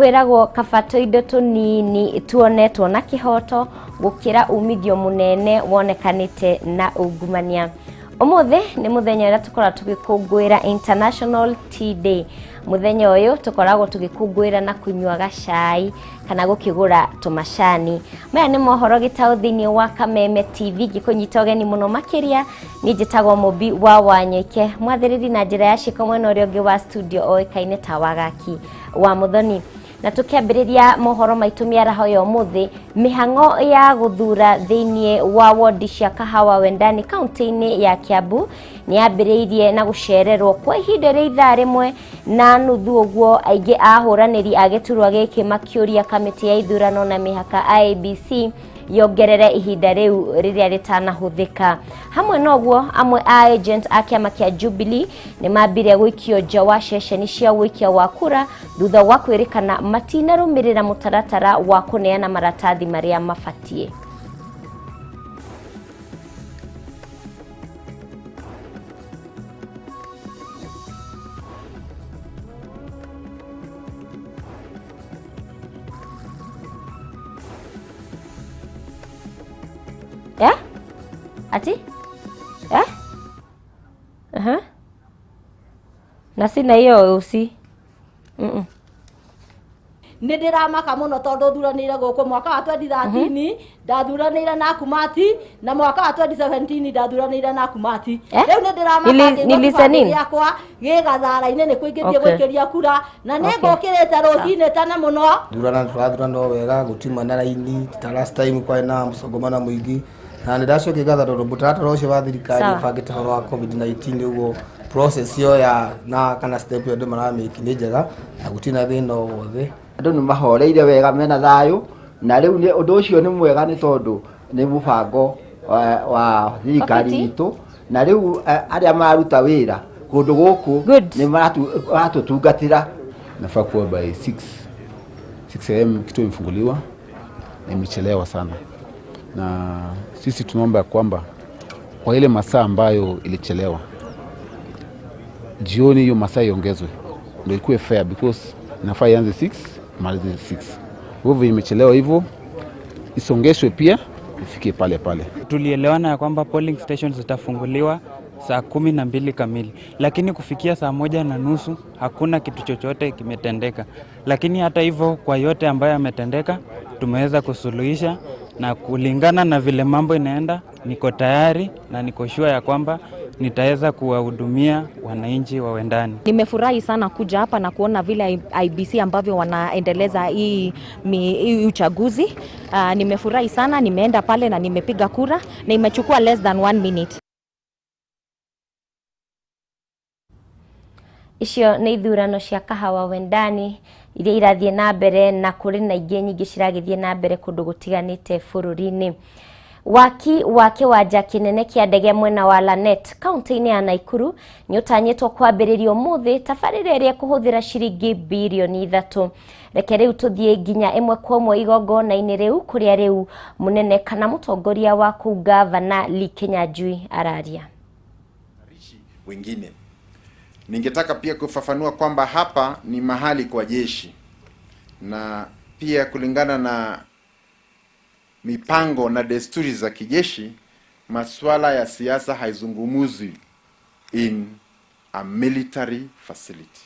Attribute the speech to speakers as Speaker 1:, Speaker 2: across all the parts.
Speaker 1: kwiragwo kabato indo tunini tuonetwo na kihoto gukira umithio munene wonekanite na ungumania. Umuthi ni muthenya ira tukora tugikungwira International Tea Day. Muthenya uyu tukoragwo tugikungwira na kunywa gacai kana gukigura tumashani. Maya ni mohoro gitau thiini wa Kameme TV gikunyita ugeni muno makiria. Ni njitagwo Mumbi wa Wanyoike, mwathiriri na njira ya ciko mwena uria ungi wa studio oikaine ta wagaki wa muthoni. Na tukiambiriria mohoro maitu miaraho ya umuthi, mihango ya guthura thiini wa ward cia Kahawa Wendani kaunti-ini ya Kiambu ni yambiriirie na gucererwo kwa ihinda ria ithaa rimwe na nuthu uguo. Aingi ahuraniri agiturwa giki makiuria kamiti ya ithurano na mihaka IEBC yongerere ihinda riu riria ritanahuthika. Hamwe noguo amwe a agent a kiama kia Jubilee ni mambire gwikio nja wa ceceni cia wikia wa kura thutha wa kwirikana matinarumirira mutaratara wa kuneana maratathi maria mafatie. Yeah? Ati? Yeah? Na sina hiyo usi.
Speaker 2: Nidiramaka muno tondu thuranire guku mwaka wa 2013 ndathuranire na Kumati na mwaka wa 2017 ndathuranire na Kumati. Riu nidiramaka
Speaker 1: nilisenin
Speaker 2: yakwa gigathara-ine ni kuingithie gwikiria kura na ningukirite ruthine tane muno.
Speaker 3: Thurana wega gutima na raini ta last time kwa na musogomana muingi na ndacokire gatharu mutaratara ucio wa thirikari bangite horo wa COVID-19 uguo process yo ya na kana step yo ndimaramiki ni njega na gutina thina wothe.
Speaker 4: Andu ni mahoreire wega mena thayu na riu ni undu ucio ni mwega ni tondu ni mubango wa thirikari itu na riu aria maruta wira kundu guku ni maratutungatira.
Speaker 5: Nafaa kuwa by 6 am kitu imefunguliwa, imechelewa sana, na sisi tunaomba kwamba kwa ile masaa ambayo ilichelewa jioni hiyo masaa iongezwe ndio ikuwe fair, because inafaa ianze 6 malize 6. Hivyo imechelewa hivyo isongeshwe pia ifike pale pale.
Speaker 6: Tulielewana ya kwamba polling stations zitafunguliwa saa 12 kamili, lakini kufikia saa 1:30 hakuna kitu chochote kimetendeka. Lakini hata hivyo kwa yote ambayo yametendeka tumeweza kusuluhisha, na kulingana na vile mambo inaenda niko tayari na niko sure ya kwamba nitaweza kuwahudumia wananchi wa Wendani.
Speaker 7: Nimefurahi sana kuja hapa na kuona vile IEBC ambavyo wanaendeleza hii uchaguzi. Nimefurahi sana, nimeenda pale na nimepiga kura na imechukua less than 1 minute.
Speaker 1: Icio ni ithurano cia Kahawa Wendani iria irathie na mbere, na kuri na ingi nyingi ciragithie na mbere kundu gutiganite bururi-ini. Waki wa kiwanja kinene kia ndege mwena wa Lanet kaunti-ini ya Naikuru ni utanyitwo kwambiririo umuthi tabarĩra iria kuhuthira ciringi bilioni 3. Reke riu tuthie nginya imwe kwa imwe igongona-ini riu kuria riu munene kana mutongoria wa kuu Gavana Likinyanjui araria.
Speaker 8: Wengine ningetaka pia kufafanua kwamba hapa ni mahali kwa jeshi, na pia kulingana na mipango na desturi za kijeshi, masuala ya siasa haizungumuzwi in a military facility.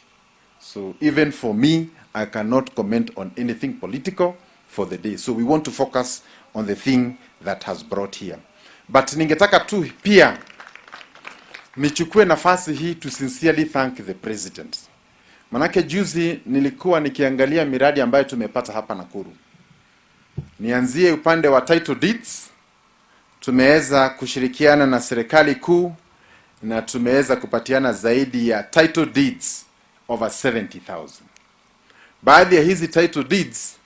Speaker 8: So even for me, I cannot comment on anything political for the day. So we want to focus on the thing that has brought here. But ningetaka tu pia nichukue nafasi hii to sincerely thank the president. Manake juzi nilikuwa nikiangalia miradi ambayo tumepata hapa Nakuru. Nianzie upande wa title deeds. Tumeweza kushirikiana na serikali kuu na tumeweza kupatiana zaidi ya title deeds over 70,000. Baadhi ya hizi title deeds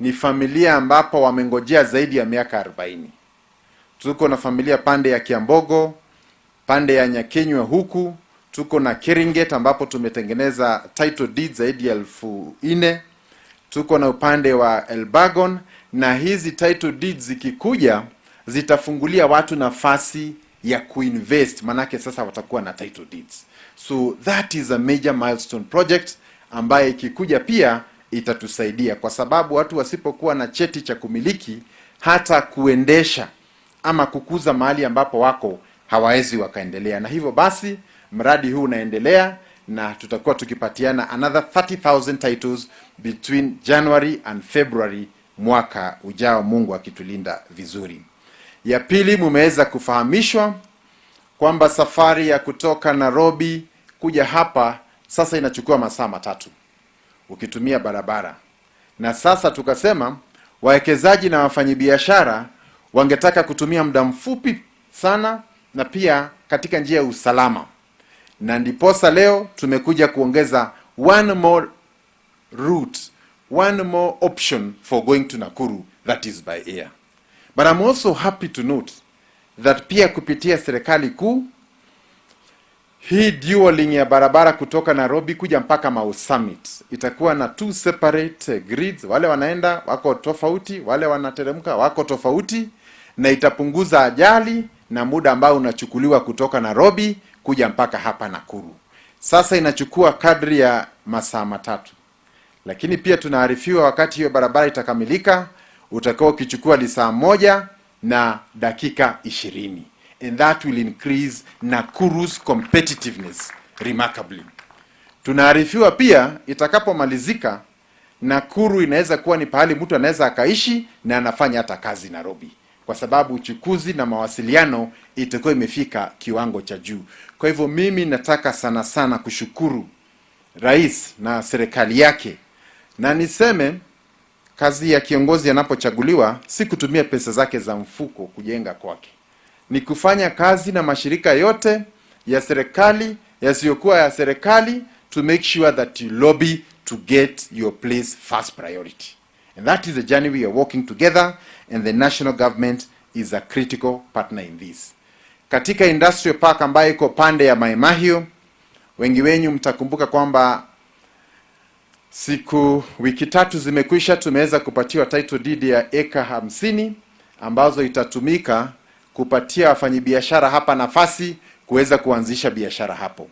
Speaker 8: ni familia ambapo wamengojea zaidi ya miaka 40. Tuko na familia pande ya Kiambogo, pande ya Nyakenywa huku, tuko na Keringet ambapo tumetengeneza title deeds zaidi ya 4,000. Tuko na upande wa Elbagon, na hizi title deeds zikikuja zitafungulia watu nafasi ya kuinvest, manake sasa watakuwa na title deeds. So that is a major milestone project ambaye ikikuja pia itatusaidia, kwa sababu watu wasipokuwa na cheti cha kumiliki, hata kuendesha ama kukuza mahali ambapo wako hawawezi wakaendelea. Na hivyo basi mradi huu unaendelea, na tutakuwa tukipatiana another 30,000 titles between January and February mwaka ujao, Mungu akitulinda vizuri. Ya pili, mumeweza kufahamishwa kwamba safari ya kutoka Nairobi kuja hapa sasa inachukua masaa 3 ukitumia barabara. Na sasa tukasema wawekezaji na wafanyabiashara wangetaka kutumia muda mfupi sana na pia katika njia ya usalama. Na ndiposa leo tumekuja kuongeza one more route, one more option for going to Nakuru, that is by air. But I'm also happy to note that pia kupitia serikali kuu, hii dualing ya barabara kutoka Nairobi kuja mpaka Mau Summit itakuwa na 2 separate grids. Wale wanaenda wako tofauti, wale wanateremka wako tofauti, na itapunguza ajali na muda ambao unachukuliwa kutoka Nairobi kuja mpaka hapa Nakuru. Sasa inachukua kadri ya masaa 3. Lakini pia tunaarifiwa wakati hiyo barabara itakamilika utakao kichukua lisaa 1 na dakika 20. And that will increase Nakuru's competitiveness remarkably. Tunaarifiwa pia itakapomalizika Nakuru inaweza kuwa ni pahali mtu anaweza akaishi na anafanya hata kazi Nairobi, kwa sababu uchukuzi na mawasiliano itakuwa imefika kiwango cha juu. Kwa hivyo mimi nataka sana sana kushukuru rais na serikali yake, na niseme kazi ya kiongozi anapochaguliwa si kutumia pesa zake za mfuko kujenga kwake, ni kufanya kazi na mashirika yote ya serikali, yasiyokuwa ya serikali, to make sure that you lobby to get your place first priority. And that is the journey we are walking together, and the national government is a critical partner in this. Katika industrial park ambayo iko pande ya Mai Mahiu, wengi wenyu mtakumbuka kwamba wiki 3 zimekwisha tumeweza kupatiwa title deed ya eka 50 ambazo itatumika kupatia wafanyabiashara hapa nafasi kuweza kuanzisha biashara hapo.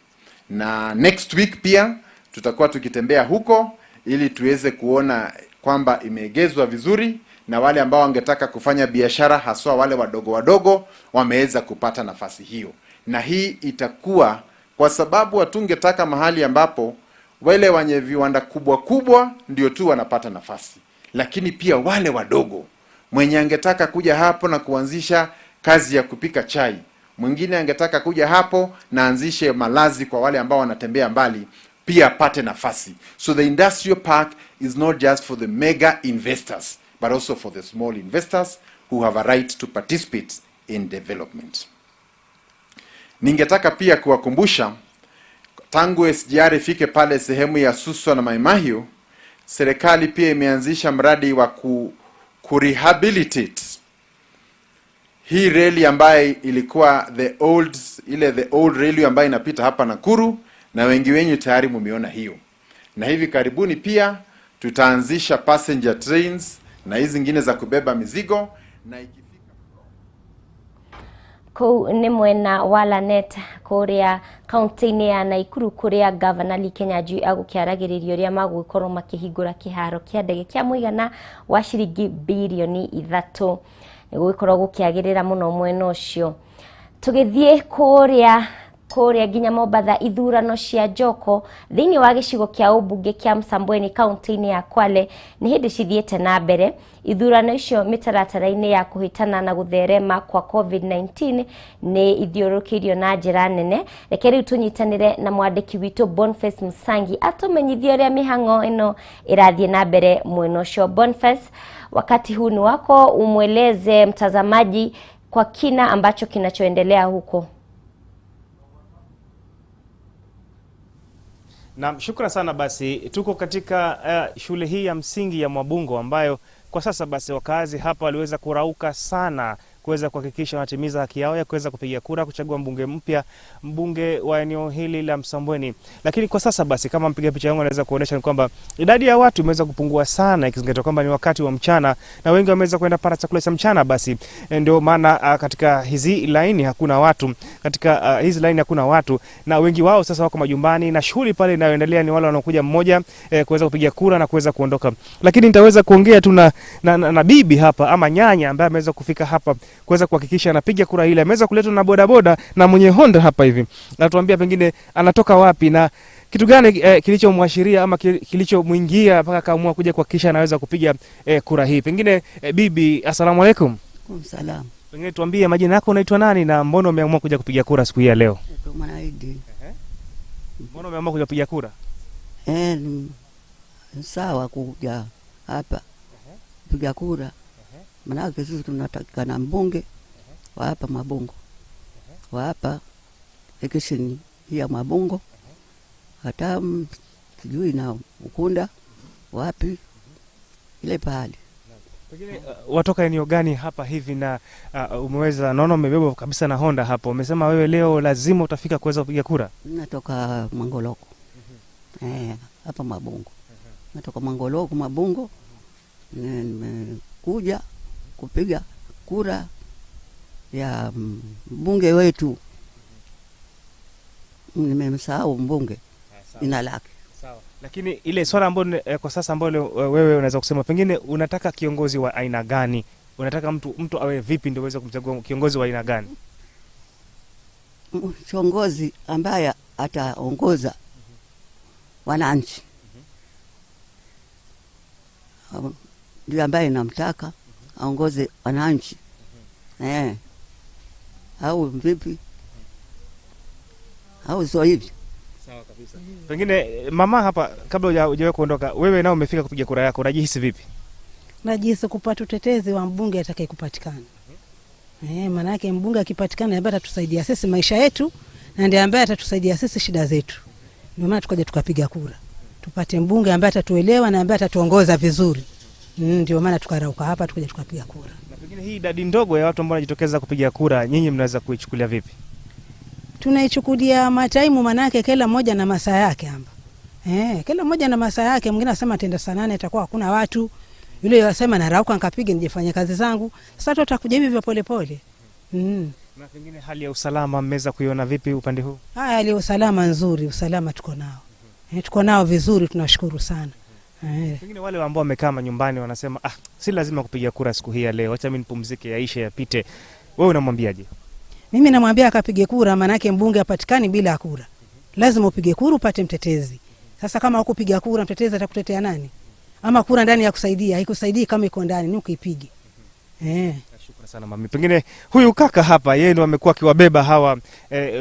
Speaker 8: Na next week pia tutakuwa tukitembea huko ili tuweze kuona kwamba imeegezwa vizuri, na wale ambao wangetaka kufanya biashara, haswa wale wadogo wameweza kupata nafasi hiyo. Na hii itakuwa kwa sababu watungetaka mahali ambapo wale wenye viwanda kubwa ndio tu wanapata nafasi, lakini pia wale wadogo, mwenye angetaka kuja hapo na kuanzisha kazi ya kupika chai, mwingine angetaka kuja hapo na anzishe malazi kwa wale ambao wanatembea mbali, pia apate nafasi. So the industrial park is not just for the mega investors, but also for the small investors who have a right to participate in development. Ningetaka pia kuwakumbusha, tangu SGR ifike pale sehemu ya Suswa na Mai Mahiu, serikali pia imeanzisha mradi wa kurehabilitate hii reli ambayo ilikuwa the old railway ambayo inapita hapa Nakuru, na wengi wenyu tayari mumeona hiyo. Na hivi karibuni pia tutaanzisha passenger trains na hizi zingine za kubeba mizigo, na ikifika
Speaker 1: kou ni mwena wa Lanet kuria kaunti-ini ya Nakuru kuria governor Likenyanjui agukiaragiririo ria magwikorwo makihingura kiharo kia ndege kia muigana wa shiringi bilioni 3 nigugikorwo gukiagirira muno mwena ucio. Tugithie kuria nginya Mombasa, ithurano cia njoko thiini wa gicigo kia ubunge kia Msambweni kaunti-ini ya Kwale ni hindi cithiete na mbere. Ithurano icio mitaratara-ini ya kuhitana na gutherema kwa COVID-19 ni ithiurukirio na njira nene. Reke riu tunyitanire na mwandiki witu Boniface Musangi atumenyithie uria mihango ino irathie na mbere mwena ucio. Boniface, wakati huu ni wako, umweleze mtazamaji kwa kina ambacho kinachoendelea huko.
Speaker 9: Na shukrani sana. Basi tuko katika shule hii ya msingi ya Mwabungo ambayo kwa sasa basi wakazi hapa waliweza kurauka sana kuweza kuhakikisha wanatimiza haki yao ya kuweza kupiga kura kuchagua mbunge mpya, mbunge wa eneo hili la Msambweni. Lakini kwa sasa basi, kama mpiga picha yangu anaweza kuonesha, ni kwamba idadi ya watu imeweza kupungua sana, ikizingatiwa kwamba ni wakati wa mchana na wengi wameweza kwenda para chakula cha mchana. Basi ndio maana katika hizi laini hakuna watu, katika hizi laini hakuna watu, na wengi wao sasa wako majumbani, na shughuli pale inayoendelea ni wale wanaokuja mmoja kuweza kupiga kura na kuweza kuondoka. Lakini nitaweza kuongea tu na bibi hapa ama nyanya ambaye ameweza kufika hapa kuweza kuhakikisha anapiga kura ile. Ameweza kuletwa na bodaboda na mwenye Honda hapa hivi. Anatuambia pengine anatoka wapi na kitu gani kilichomwashiria ama kilichomuingia mpaka kaamua kuja kuhakikisha anaweza kupiga kura hii. Pengine bibi, asalamu alaykum.
Speaker 10: Salamu.
Speaker 9: Pengine tuambie majina yako, unaitwa nani na mbona umeamua kuja kupiga kura siku hii ya leo?
Speaker 10: Mwanaidi.
Speaker 9: Mbona umeamua kuja kupiga kura?
Speaker 10: Sawa kuja hapa kupiga kura. Maana sisi tunataka na mbunge wa hapa Mabungo. Wa hapa ekesheni ya Mabungo. Hata sijui na Ukunda wapi ile pale.
Speaker 9: Pengine watoka eneo gani hapa hivi na umeweza, naona umebeba kabisa na Honda hapo. Umesema wewe leo lazima utafika kuweza kupiga kura?
Speaker 10: Natoka Mangoloko. Hapa Mabungo. Natoka Mangoloko Mabungo. Nimekuja kupiga kura ya mbunge wetu. Nimemsahau mbunge jina lake.
Speaker 9: Sawa. Lakini ile swala ambayo kwa sasa ambayo wewe unaweza kusema, pengine unataka kiongozi wa aina gani? Unataka mtu awe vipi ndio uweze kumchagua kiongozi wa aina gani?
Speaker 10: Kiongozi ambaye ataongoza wananchi. Ndio ambaye namtaka aongoze wananchi. Au vipi? Au sio hivi?
Speaker 9: Sawa kabisa. Pengine mama hapa, kabla hujawe kuondoka, wewe nao umefika kupiga kura yako, unajihisi vipi?
Speaker 11: Najihisi kupata utetezi wa mbunge atakayekupatikana. Maana yake mbunge akipatikana ambaye atatusaidia sisi maisha yetu na ndiye ambaye atatusaidia sisi shida zetu. Ndio maana tukaja tukapiga kura. Tupate mbunge ambaye atatuelewa na ambaye atatuongoza vizuri. Ndio maana tukarauka hapa tukaja tukapiga kura.
Speaker 9: Na pengine hii idadi ndogo ya watu ambao wanajitokeza kupiga kura, nyinyi mnaweza kuichukulia vipi?
Speaker 11: Tunaichukulia mataimu, manake kila mmoja na masaa yake hapa. Kila mmoja na masaa yake. Mwingine anasema tenda saa 8 itakuwa hakuna watu. Yule anasema narauka nikapige nijifanye kazi zangu. Sasa tutakuja hivi pole pole.
Speaker 9: Na pengine hali ya usalama mmeweza kuiona vipi upande huu?
Speaker 11: Hali ya usalama nzuri, usalama tuko nao. Tuko nao vizuri, tunashukuru sana.
Speaker 9: Pengine wale ambao wamekaa nyumbani wanasema si lazima kupiga kura siku hii ya leo, acha mimi nipumzike yaishe yapite. Wewe unamwambiaje?
Speaker 11: Mimi namwambia akapige kura, maana yake mbunge apatikani bila kura. Lazima upige kura upate mtetezi. Sasa kama hukupiga kura, mtetezi atakutetea nani? Ama kura ndani ya kusaidia, haikusaidii kama iko ndani, ni ukipige.
Speaker 9: Shukrani sana mami. Pengine huyu kaka hapa, yeye ndo amekuwa akiwabeba hawa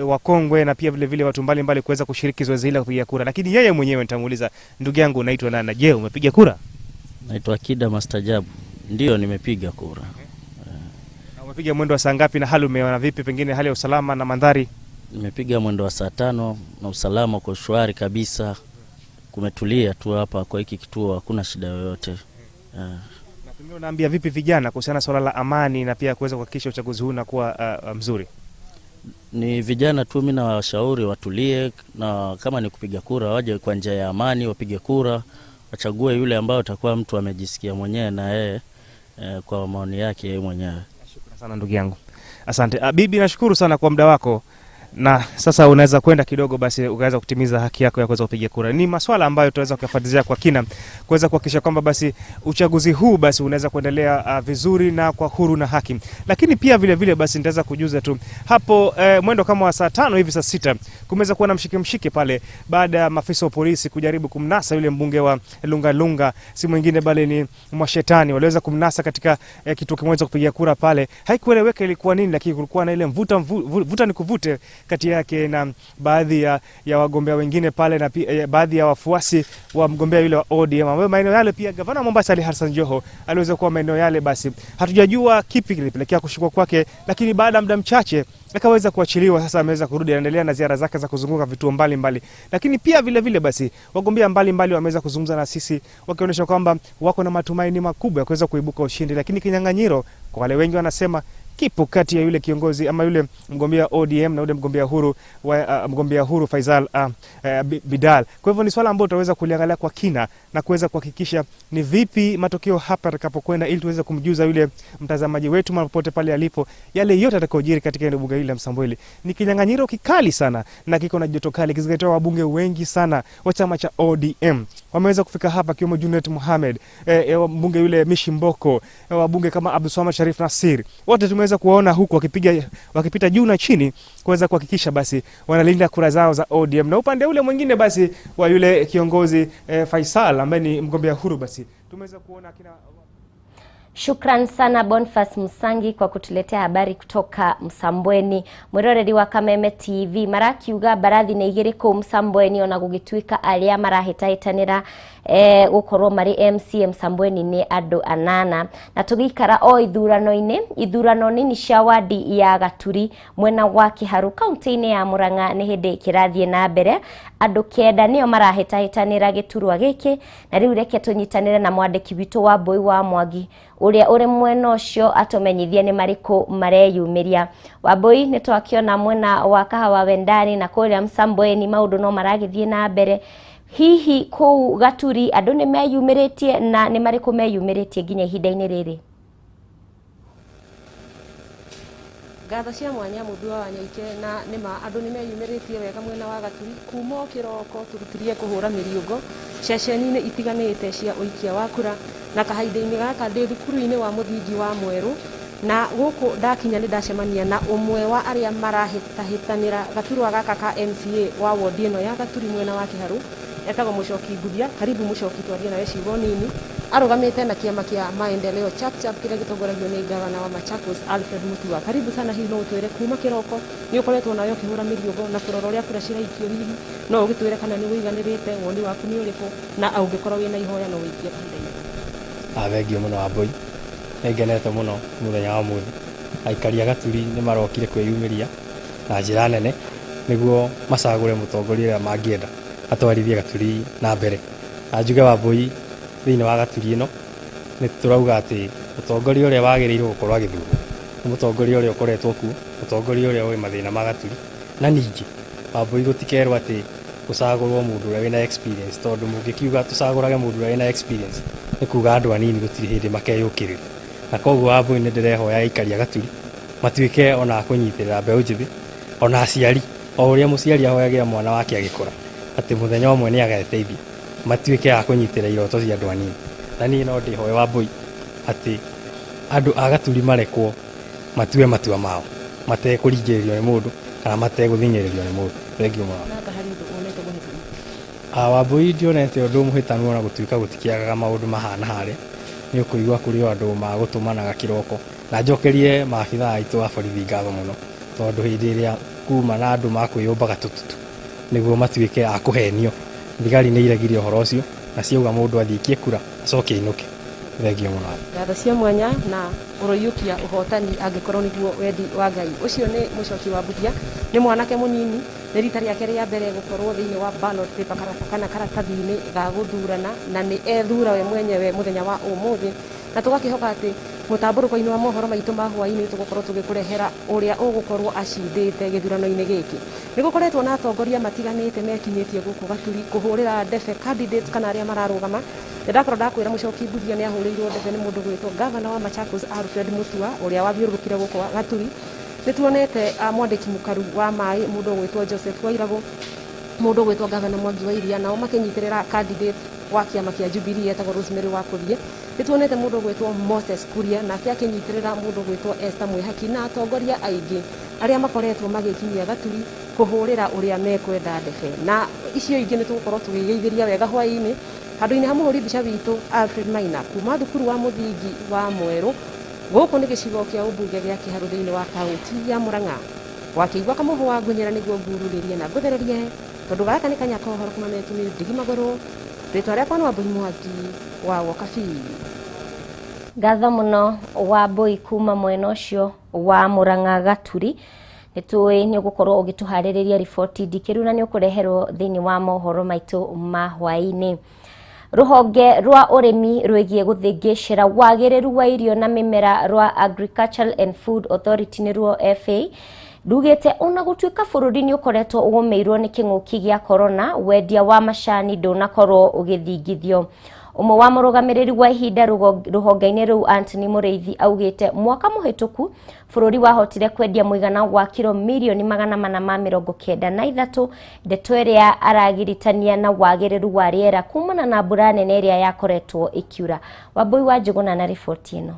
Speaker 9: wakongwe na pia vile vile watu mbalimbali kuweza kushiriki zoezi hili la kupiga kura. Lakini yeye mwenyewe nitamuuliza, ndugu yangu unaitwa nani? Je, umepiga kura?
Speaker 12: Naitwa Kida Mastajabu. Ndio nimepiga kura.
Speaker 9: Na umepiga mwendo wa saa ngapi na hali umeona vipi, pengine hali ya usalama na mandhari?
Speaker 12: Nimepiga mwendo wa saa 5 na usalama kwa shwari kabisa. Kumetulia tu hapa kwa hiki kituo, hakuna shida yoyote.
Speaker 9: Na pengine unaambia vipi vijana kuhusiana na swala la amani na pia kuweza kuhakikisha uchaguzi huu unakuwa mzuri?
Speaker 12: Ni vijana tu, mimi na washauri watulie, na kama ni kupiga kura waje kwa njia ya amani, wapige kura, wachague yule ambao atakuwa mtu amejisikia mwenyewe na yeye kwa maoni yake yeye mwenyewe.
Speaker 9: Shukrani sana ndugu yangu. Asante. Bibi, nashukuru sana kwa muda wako. Na sasa unaweza kwenda kidogo basi ukaweza kutimiza haki yako ya kuweza kupiga kura. Ni masuala ambayo tutaweza kuyafuatilia kwa kina kuweza kuhakikisha kwamba basi uchaguzi huu basi unaweza kuendelea vizuri na kwa huru na haki. Lakini pia vile vile basi nitaweza kujuza tu hapo mwendo kama wa saa 5 hivi saa 6 kumeweza kuwa na mshike pale baada ya maafisa wa polisi kujaribu kumnasa yule mbunge wa Lunga, si mwingine bali ni Mwashetani. Waliweza kumnasa katika kituo kimoja kupiga kura pale. Haikueleweka ilikuwa nini, lakini kulikuwa na ile vuta ni kuvute kati yake na baadhi ya wagombea wengine pale na pia baadhi ya wafuasi wa mgombea yule wa ODM. Ambapo maeneo yale pia gavana Mombasa Ali Hassan Joho aliweza kuwa maeneo yale, basi hatujajua kipi kilipelekea kushikwa kwake, lakini baada ya muda mchache akaweza kuachiliwa. Sasa ameweza kurudi, anaendelea na ziara zake za kuzunguka vituo mbalimbali. Lakini pia vile vile basi wagombea mbalimbali wameweza kuzungumza na sisi wakionyesha kwamba wako na matumaini makubwa ya kuweza kuibuka ushindi, lakini kinyang'anyiro kwa wale wengi wanasema kipo kati ya yule kiongozi ama yule mgombea ODM na yule mgombea huru Faisal Bidal. Kwa hivyo ni swala ambalo tutaweza kuliangalia kwa kina na kuweza kuhakikisha ni vipi matokeo hapa yatakapokwenda, ili tuweze kumjuza yule mtazamaji wetu popote pale alipo yale yote atakayojiri katika eneo bunge hili la Msambweni. Ni kinyang'anyiro kikali sana na kiko na joto kali, kizingatiwa wabunge wengi sana wa chama cha ODM wameweza kufika hapa, kiwemo Junet Mohamed, mbunge yule Mishi Mboko, wabunge kama Abdulswamad Sharif Nasir. Wote tumeweza kuona huku wakipita juu na chini kuweza kuhakikisha basi wanalinda kura zao za ODM, na upande ule mwingine basi wa yule kiongozi Faisal ambaye ni mgombea huru, basi tumeweza kuona kina.
Speaker 1: Shukran sana Boniface Musangi kwa kutuletea habari kutoka Msambweni. Mwiroreri wa Kameme TV marakiuga barathi ni igiri ku Msambweni ona gugituika aria marahitahitanira gukorwo mari MC Msambweni ni andu 8 na tugikara o ithurano nini cia wadi ya Gaturi mwena wa Kiharu kaunti-ini ya Murang'a ni hindi kirathie na mbere. Andu 9 nio marahitahitanira giturwa giki, na riu reke tunyitanire na mwandiki witu wa Mbui wa Mwangi uria uri mwena ucio atumenyithie ni mariku mareyumiria. Wambui ni twakiona mwena wa Kahawa Wendani na kuria Msambweni maundu no maragithie na mbere. Hihi kou Gaturi andu ni meyumiritie na ni mariku meyumiritie nginya ihinda-ini riri?
Speaker 13: Gatha cia mwanya mundu wa Wanyoike na nima andu ni meyumiritie wega mwena wa Gaturi kuma kiroko turutirie kuhura miriugo ceceni-ini itiganite cia uikia wa kura na kahinda-ini gaka ndi thukuru-ini wa muthingi wa Mweru, na guku ndakinya ni ndacemania na umwe wa aria marahitahitanira gaturwa gaka ka MCA wa wodi ino ya Gaturi mwena wa Kiharu, etagwo Mucoki Ngudia. Karibu Mucoki, twarie nawe ciugo nini. Arugamite na kiama kia maendeleo chap kile gitongoragio ni gavana wa Machakos Alfred Mutua. Karibu sana. Hihi no utwire kuma kiroko ni ukoretwo nayo kihura miriugo na kurora uria kura ciraikio, hihi no ugitwire kana ni wiganirite woni waku ni uriku na augikorwo wina ihoya no wikie kahinda-ini?
Speaker 14: Thengio muno Wambui, ngenete muno muthenya wa muthi. Aikari a Gaturi ni marokire kwiyumiria na njira nene niguo macagure mutongoria uria mangienda atwarithie Gaturi na mbere. Anjuge Wambui, thiini wa Gaturi ino ni turauga ati mutongoria uria wagiriirwo gukorwo agithurwo mutongoria uria ukoretwo ku, mutongoria uria wi mathina ma Gaturi, na ningi Wambui gutikerwo ati gucagurwo mundu uria wina experience, tondu mungikiuga tucagurage mundu uria wina experience ni kuga andu anini gutiri hindi makeyukirira. Na koguo Wambui ni ndirehoya aikari a Gaturi matuike ona kunyitirira mbeu njithi, ona aciari o uria muciari ahoyagira mwana wake agikura ati muthenya umwe ni agateithia, matuike a kunyitira iroto cia andu anini. Na ni no ndihoe Wambui ati andu a Gaturi marekwo matue matua mao matekuringiririo ni mundu kana mateguthinyiririo ni mundu. Thengio muno. Wambui ndionete undu muhitanu ona gutuika gutikiagaga maundu mahana hare, ni ukuigua kuri andu magutumanaga kiroko, na njokerie maabitha aitu a borithi ngatho muno tondu hindi iria kuma na andu makwiyumbaga tututu niguo matuike a kuhenio. Thigari ni iragirio horo ucio na ciauga mundu athikie kura acoke inuke. Thengio muno.
Speaker 13: Gatha cia mwanya na uroyukia uhotani angikorwo niguo wendi wa Ngai. Ucio ni Mucoki wa Mbuthia, ni mwanake munini, ni rita riake ria mbere gukorwo thiini wa ballot paper kana karatathi-ini ga guthurana, na ni ethura we mwenyewe muthenya wa umuthi, na tugakihoka ati mutamburuko-ini wa mohoro maitu ma hwaini tugukorwo tugikurehera uria ugukorwo acindite githurano-ini giki. Ni gukoretwo na atongoria matiganite mekinyitie guku Gaturi kuhurira ndebe candidates kana aria mararugama. Ndakorwo ndakwira Mucoki Mbuthia ni ahurirwo ndebe ni mundu gwitwo gavana wa Machakos Alfred Mutua uria wathiurukire guku Gaturi. Ni tuonete mwandiki mukaru wa mai mundu gwitwo Joseph Wairago, mundu gwitwo gavana Mwangi wa Iria, nao makinyitirira candidate wa kiama kia Jubilee etagwo Rosemary Wakuthie. Ni tuonete mundu gwitwo Moses Kuria na akinyitirira mundu gwitwo Esther Mwihaki, na atongoria aingi aria makoretwo magikinyia Gaturi kuhurira uria mekwenda ndebe. Na icio ingi ni tugukorwo tugigeithiria wega hwaini handu-ini ha muhuri mbica witu Alfred Maina kuma thukuru wa muthingi wa Mweru. Guku ni gicigo kia ubunge gia Kiharu thiini wa kaunti ya Murang'a. Wakiigua kamuhu wa ngunyira niguo ngururirie na nguthererie tondu gaka ni kanya kohoro kuma metu ni Ndigi Maguru. Ritwa riakwa ni Wambui Mwangi wa Wokabi.
Speaker 1: Gatha muno Wambui kuma mwena ucio wa Murang'a Gaturi. Nitui ni gukorwo ugituhaririria riboti ndikiru na ni ukureherwo thiini wa mohoro maitu ma hwaini. ruhonge rwa urimi rwigie guthingicira wagiriru wa irio na mimera rwa Agricultural and Food Authority ni ruo FA rugite ona gutuika bururi ni ukoretwo ugumeirwo ni king'uki gia corona wendia wa macani ndunakorwo ugithingithio. Umwe wa murugamiriri wa ihinda ruhonge-ini ruu Anthony Mureithi augite mwaka muhituku bururi wahotire kwendia muigana wa kilo milioni 493 ndeto iria aragiritania na wagiriru wa riera kumana na mbura nene iria yakoretwo ikiura. Wambui wa Njuguna na riboti ino.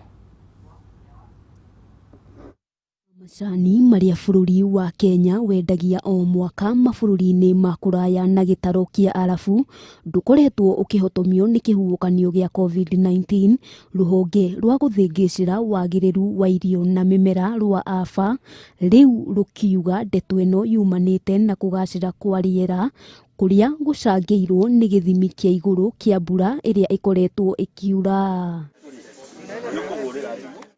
Speaker 15: Macani maria bururi wa Kenya wendagia o mwaka mabururi-ini ma kuraya na gitaro kia arabu ndukoretwo ukihotomio ni kihuukanio gia COVID-19. Ruhonge rwa guthingicira wagiriru wa irio na mimera rwa AFA riu rukiuga ndeto ino yumanite na kugacira kwa riera kuria gucangiirwo ni githimi kia iguru kia mbura iria ikoretwo ikiura.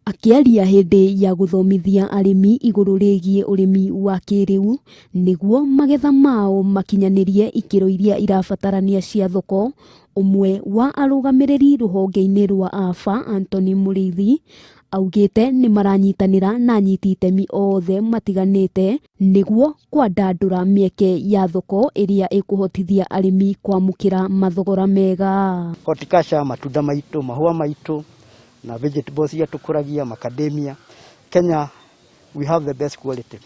Speaker 15: Akiaria hindi ya guthomithia arimi iguru rigie urimi wa kiriu niguo magetha mao makinyanirie ikiro iria irabatarania cia thoko, umwe wa arugamiriri ruhonge-ini rwa AFA Anthony Mureithi augite ni maranyitanira na anyiti itemi othe matiganite niguo kwandandura mieke ya thoko iria ikuhotithia arimi kwamukira mathogora mega.
Speaker 16: Horticulture, matunda maitu, mahua maitu na vegetables ya tukuragia macadamia. Kenya we have the best quality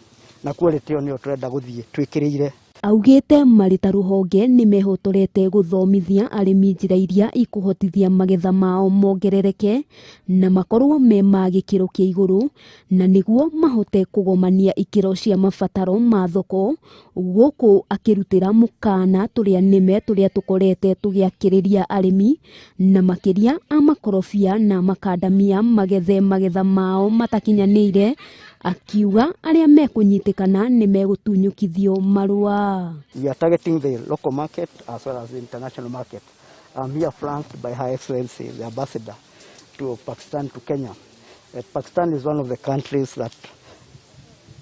Speaker 16: na quality onyo turenda guthie twikirire.
Speaker 15: Augite marita ruhonge ni mehotorete guthomithia arimi njira iria ikuhotithia magetha mao mongerereke na makorwo me magikiro kia iguru na niguo mahote kugomania ikiro cia mabataro ma thoko, guku akirutira mukana turia nime turia tukorete tugiakiriria arimi na makiria amakorofia na makadamia magetha mao matakinyanire. Akiuga aria mekunyitikana ni megutunyukithio marua.
Speaker 16: We are targeting the local market as well as the international market. I'm here flanked by Her Excellency, the ambassador to Pakistan, to Kenya. Pakistan is one of the countries that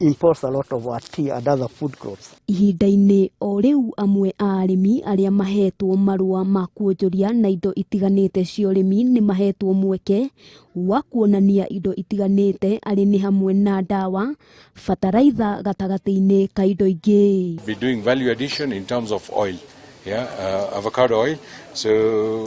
Speaker 16: imports a lot of our tea and other food crops.
Speaker 15: Ihinda-ini o riu amwe a arimi aria mahetwo marua ma kuonjoria na indo itiganite cia urimi ni mahetwo mweke wa kuonania indo itiganite ari ni hamwe na dawa, fertilizer gatagati-ini ka indo ingi.
Speaker 17: We're doing value addition in terms of oil, avocado oil. So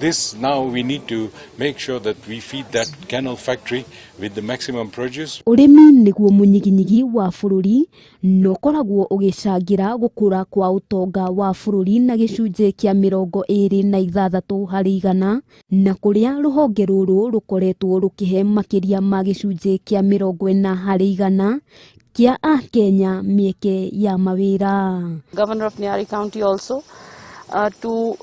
Speaker 17: this now we need to make sure that we feed that canal factory with the maximum produce.
Speaker 15: Urimi niguo munyiginyigi wa bururi no koragwo ugicangira gukura kwa utonga wa bururi na gicunje kia 26 hari igana na kuria ruhonge ruru rukoretwo rukihe makiria ma gicunje kia 40 hari igana kia a Kenya mieke ya mawira.
Speaker 18: Governor of Nyari County also to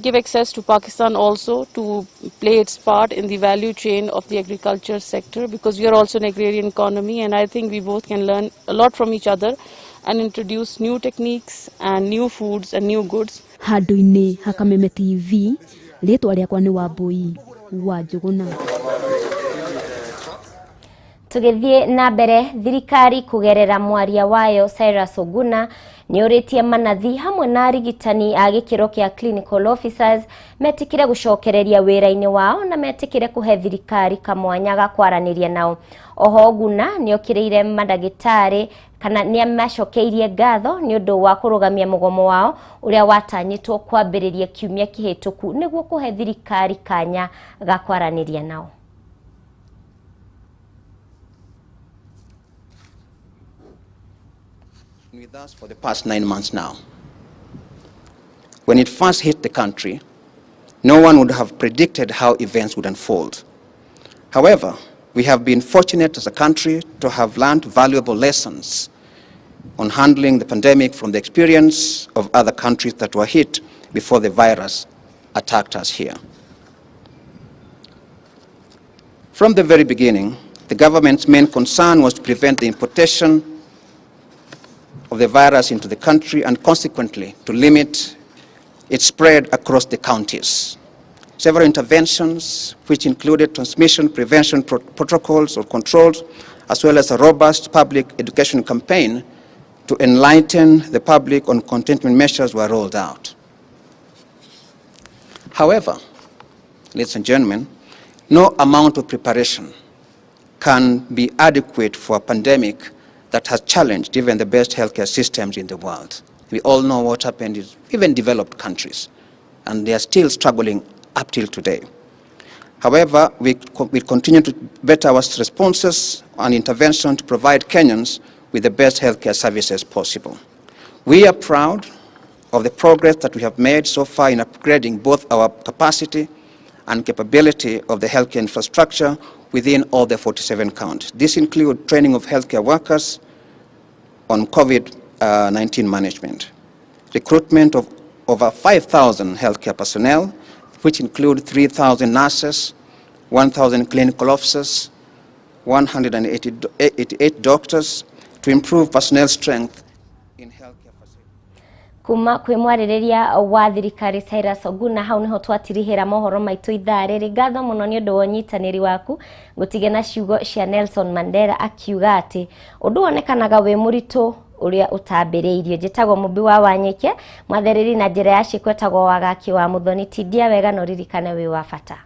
Speaker 18: give access to Pakistan also to play its part in the value chain of the agriculture sector, because we are also an agrarian economy, and I think we both can learn a lot from each other and introduce new techniques and new foods and new goods.
Speaker 15: Handu-ini ha Kameme TV, ritwa riakwa ni Wambui wa Njuguna.
Speaker 1: Tugithie na mbere, thirikari kugerera mwaria wayo Cyrus Oguna ni uritie manathi hamwe na arigitani a gikiro kia clinical officers metikire gucokereria wira-ini wao na metikire kuhe thirikari kamwanya ga kwaraniria nao. Oho Oguna ni okiriire madagitari kana ni amacokeirie ngatho ni undu wa kurugamia mugomo wao uria watanyitwo kwambiriria kiumia kihituku niguo kuhe thirikari kanya ga kwaraniria nao.
Speaker 19: With us for the past 9 months now. When it first hit the country, no one would have predicted how events would unfold. However, we have been fortunate as a country to have learned valuable lessons on handling the pandemic from the experience of other countries that were hit before the virus attacked us here. From the very beginning, the government's main concern was to prevent the importation of the virus into the country and consequently to limit its spread across the counties. Several interventions, which included transmission prevention protocols or controls, as well as a robust public education campaign to enlighten the public on containment measures, were rolled out. However, ladies and gentlemen, no amount of preparation can be adequate for a pandemic that has challenged even the best healthcare systems in the world. We all know what happened in even developed countries, and they are still struggling up till today. However, we continue to better our responses and intervention to provide Kenyans with the best healthcare services possible. We are proud of the progress that we have made so far in upgrading both our capacity and capability of the healthcare infrastructure within all the 47 counties. This includes training of healthcare workers on COVID-19 management, recruitment of over 5,000 healthcare personnel, which include 3,000 nurses, 1,000 clinical officers, 188 doctors, to improve personnel strength in healthcare facilities.
Speaker 1: Kuma kwi mwaririria wa thirikari Cyrus Oguna hau niho twatirihira mohoro maitu ithaa riri. Ngatho muno ni undu wa unyitaniri waku gutige na ciugo cia Nelson Mandela akiuga ati undu wonekanaga wi muritu uria utambiriirio. Njitagwo Mumbi wa Wanyoike, mwathereri na njira ya cikwetagwo Wagaki wa Muthoni. Tindia wega no ririkane wi wa bata.